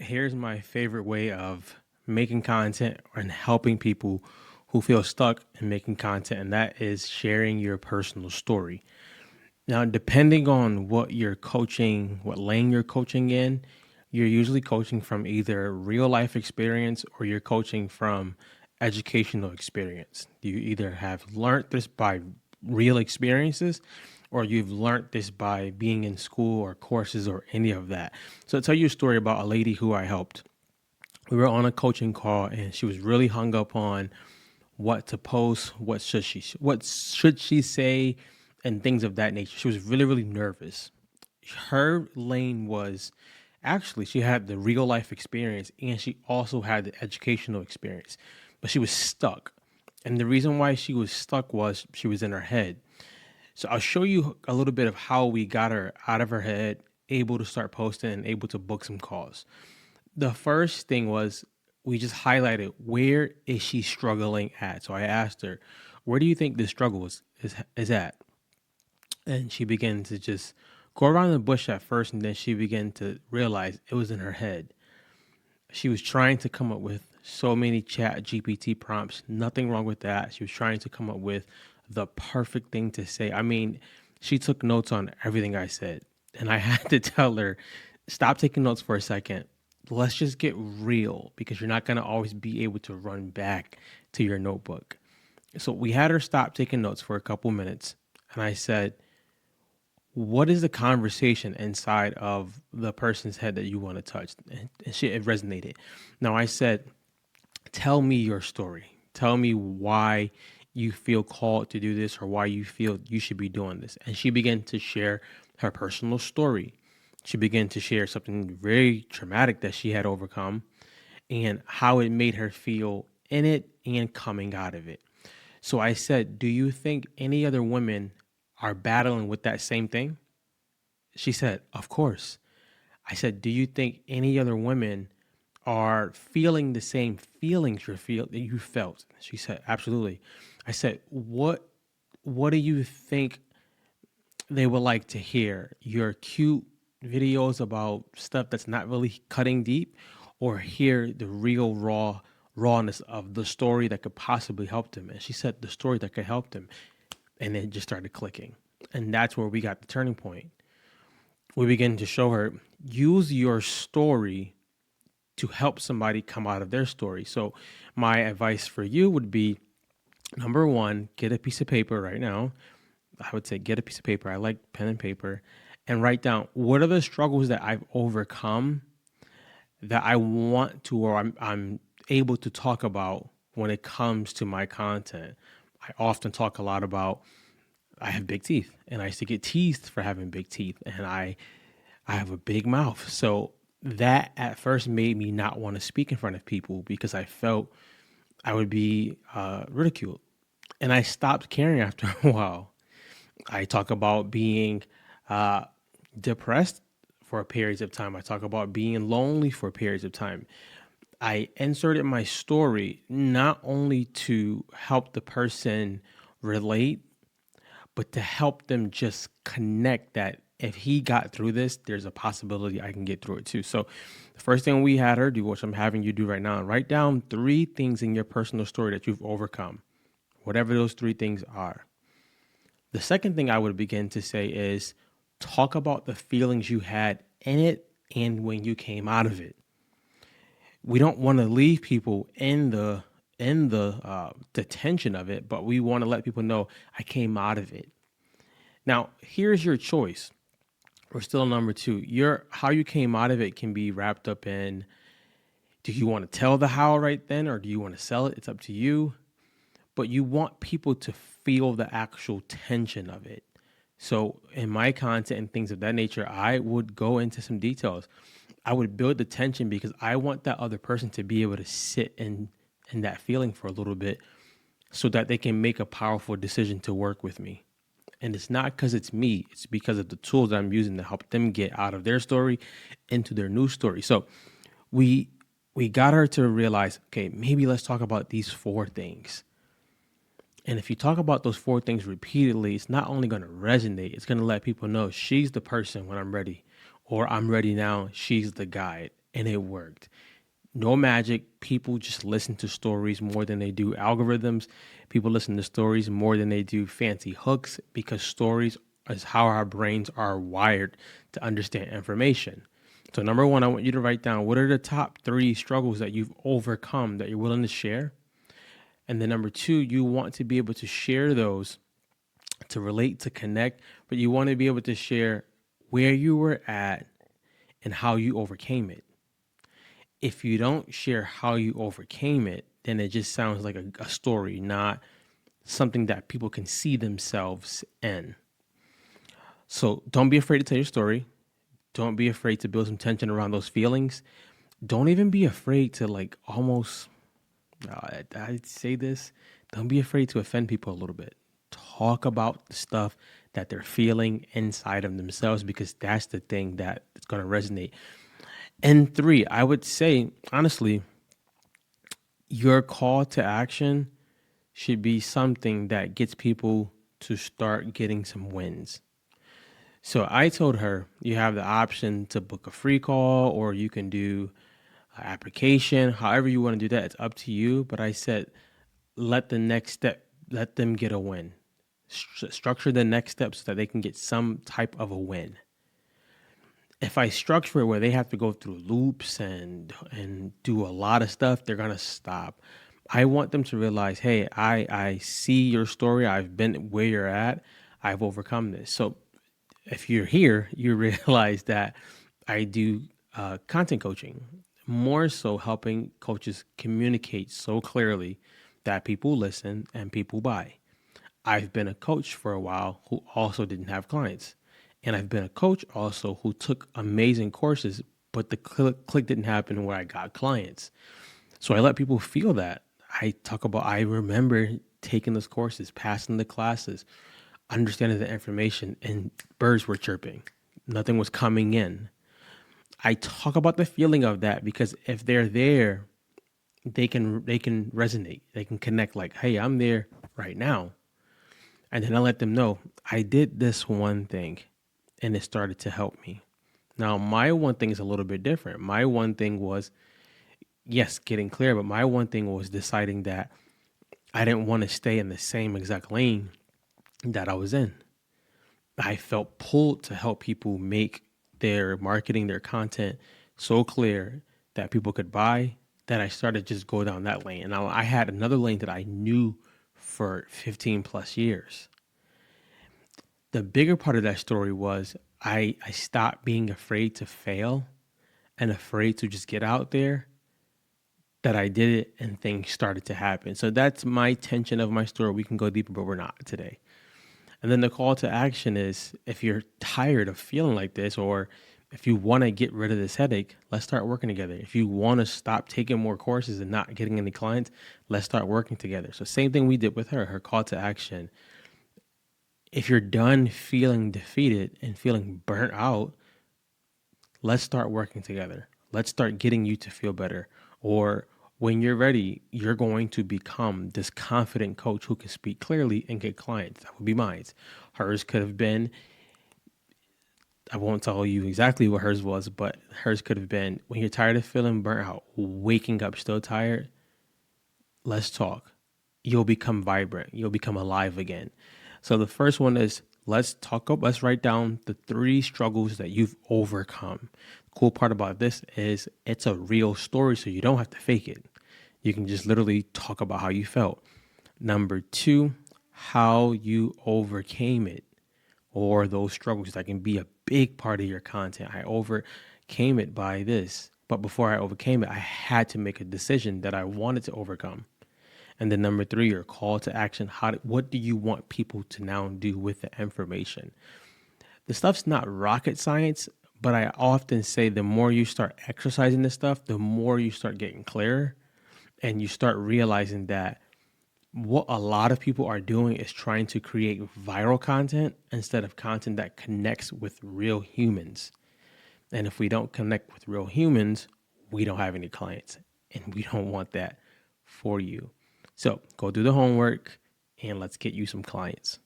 Here's my favorite way of making content and helping people who feel stuck in making content, and that is sharing your personal story. Now, depending on what you're coaching, what lane you're coaching in, you're usually coaching from either real life experience or you're coaching from educational experience. You either have learned this by real experiences or you've learned this by being in school or courses or any of that. So, I'll tell you a story about a lady who I helped. We were on a coaching call and she was really hung up on what to post, what should she say, and things of that nature. She was really, really nervous. Her lane was actually she had the real life experience and she also had the educational experience, but she was stuck. And the reason why she was stuck was she was in her head. So I'll show you a little bit of how we got her out of her head, able to start posting and able to book some calls. The first thing was we just highlighted where is she struggling at. So I asked her, where do you think the struggle is at? And she began to just go around the bush at first, and then she began to realize it was in her head. She was trying to come up with so many chat GPT prompts. Nothing wrong with that. She was trying to come up with the perfect thing to say. I mean, she took notes on everything I said. And I had to tell her, stop taking notes for a second. Let's just get real because you're not going to always be able to run back to your notebook. So we had her stop taking notes for a couple minutes. And I said, what is the conversation inside of the person's head that you want to touch? And it resonated. Now I said, tell me your story. Tell me why you feel called to do this or why you feel you should be doing this. And she began to share her personal story. She began to share something very traumatic that she had overcome and how it made her feel in it and coming out of it. So I said, do you think any other women are battling with that same thing? She said, of course. I said, do you think any other women are feeling the same feelings that you felt? She said, absolutely. I said, what do you think they would like to hear? Your cute videos about stuff that's not really cutting deep, or hear the real rawness of the story that could possibly help them? And she said the story that could help them. And it just started clicking. And that's where we got the turning point. We began to show her, use your story to help somebody come out of their story. So my advice for you would be, number one, get a piece of paper right now. I would say get a piece of paper. I like pen and paper, and write down what are the struggles that I've overcome that I want to, or I'm able to talk about when it comes to my content. I often talk a lot about I have big teeth and I used to get teased for having big teeth, and I have a big mouth. So that at first made me not want to speak in front of people because I felt I would be ridiculed. And I stopped caring after a while. I talk about being uh, depressed for periods of time. I talk about being lonely for periods of time. I inserted my story not only to help the person relate, but to help them just connect that if he got through this, there's a possibility I can get through it too. So the first thing we had her do, which I'm having you do right now, write down 3 things in your personal story that you've overcome, whatever those 3 things are. The second thing I would begin to say is talk about the feelings you had in it and when you came out of it. We don't want to leave people in the tension of it, but we want to let people know I came out of it. Now, here's your choice. We're still on number 2. Your how you came out of it can be wrapped up in, do you want to tell the how right then or do you want to sell it? It's up to you. But you want people to feel the actual tension of it. So in my content and things of that nature, I would go into some details. I would build the tension because I want that other person to be able to sit in that feeling for a little bit so that they can make a powerful decision to work with me. And it's not because it's me, it's because of the tools that I'm using to help them get out of their story into their new story. So we got her to realize, okay, maybe let's talk about these 4 things. And if you talk about those 4 things repeatedly, it's not only going to resonate, it's going to let people know she's the person when I'm ready, or I'm ready now, she's the guide. and it worked. No magic. People just listen to stories more than they do algorithms. People listen to stories more than they do fancy hooks because stories is how our brains are wired to understand information. So, number one, I want you to write down what are the top three struggles that you've overcome that you're willing to share. And then, number two, you want to be able to share those to relate, to connect, but you want to be able to share where you were at and how you overcame it. If you don't share how you overcame it, then it just sounds like a story, not something that people can see themselves in. So don't be afraid to tell your story. Don't be afraid to build some tension around those feelings. Don't even be afraid to like almost, I'd say this, don't be afraid to offend people a little bit. Talk about the stuff that they're feeling inside of themselves because that's the thing that is going to resonate. And three, I would say, honestly, your call to action should be something that gets people to start getting some wins. So I told her you have the option to book a free call or you can do an application, however you want to do that. It's up to you. But I said, let the next step, let them get a win. Structure the next step so that they can get some type of a win. If I structure it where they have to go through loops and do a lot of stuff, they're gonna stop. I want them to realize, hey, I see your story. I've been where you're at. I've overcome this. So if you're here, you realize that I do content coaching, more so helping coaches communicate so clearly that people listen and people buy. I've been a coach for a while who also didn't have clients. And I've been a coach also who took amazing courses, but the click didn't happen where I got clients. So I let people feel that. I remember taking those courses, passing the classes, understanding the information, and birds were chirping. Nothing was coming in. I talk about the feeling of that because if they're there, they can resonate. They can connect like, hey, I'm there right now. And then I let them know I did this one thing and it started to help me. Now, my one thing is a little bit different. My one thing was, yes, getting clear, but my one thing was deciding that I didn't want to stay in the same exact lane that I was in. I felt pulled to help people make their marketing, their content so clear that people could buy that I started just go down that lane. And now I had another lane that I knew for 15 plus years. The bigger part of that story was I stopped being afraid to fail and afraid to just get out there, that I did it and things started to happen. So that's my tension of my story. We can go deeper, but we're not today. And then the call to action is if you're tired of feeling like this, or if you want to get rid of this headache, let's start working together. If you want to stop taking more courses and not getting any clients, let's start working together. So same thing we did with her call to action. If you're done feeling defeated and feeling burnt out, let's start working together. Let's start getting you to feel better. Or when you're ready, you're going to become this confident coach who can speak clearly and get clients. That would be mine. Hers could have been, I won't tell you exactly what hers was, but hers could have been when you're tired of feeling burnt out, waking up still tired, let's talk. You'll become vibrant. You'll become alive again. So the first one is let's write down the three struggles that you've overcome. The cool part about this is it's a real story, so you don't have to fake it. You can just literally talk about how you felt. Number two, how you overcame it or those struggles that can be a big part of your content. I overcame it by this, but before I overcame it, I had to make a decision that I wanted to overcome. And then number three, your call to action. What do you want people to now do with the information? The stuff's not rocket science, but I often say the more you start exercising this stuff, the more you start getting clearer and you start realizing that what a lot of people are doing is trying to create viral content instead of content that connects with real humans. And if we don't connect with real humans, we don't have any clients and we don't want that for you. So go do the homework and let's get you some clients.